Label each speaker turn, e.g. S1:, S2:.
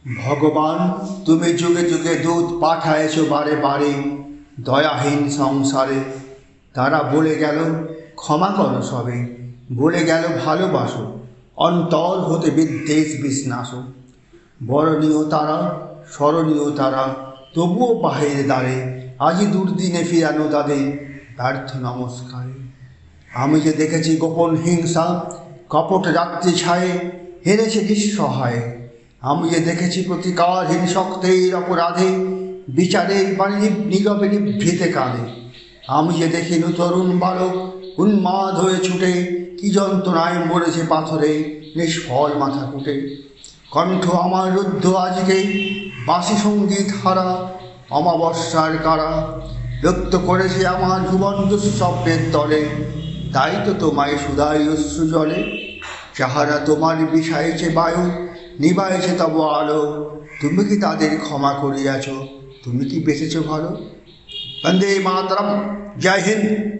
S1: ভগবান তুমি যুগে যুগে দূত পাঠায়েছো বারে বারে দয়াহীন সংসারে। তারা বলে গেল ক্ষমা করো সবে, বলে গেল ভালোবাসো, অন্তর হতে বিদ্বেষ বিষ্ণাস। বরণীয় তারা স্মরণীয় তারা, তবুও বাহির দ্বারে আজি দুর্দিনে ফিরানো তাদের ব্যর্থ নমস্কারে। আমি যে দেখেছি গোপন হিংসা, কপট রাত্রি ছায়ে হেরেছে নিঃসহায়। আমি যে দেখেছি প্রতিকারহীন শক্তের অপরাধে বিচারের বাণী নীরবে নিভৃতে কাঁদে। আমি যে দেখিনু তরুণ বালক উন্মাদ হয়ে ছুটে কি যন্ত্রণায় মরেছে পাথরে নিষ্ফল মাথা কুটে। কণ্ঠ আমার রুদ্ধ আজকে বাঁশি সঙ্গীত হারা অমাবস্যার কারা ব্যক্ত করেছে আমার ভুবন দুঃস্বপ্নের তলে। তাই তো তোমায় সুধাই অশ্রু জলে, যাহারা তোমার বিষাইছে বায়ু নিবাইছে তব আলো। তুমি কি তাদের ক্ষমা করিয়াছ? তুমি কি বেঁচেছ ভালো? বন্দে মাতরম। জয় হিন্দ।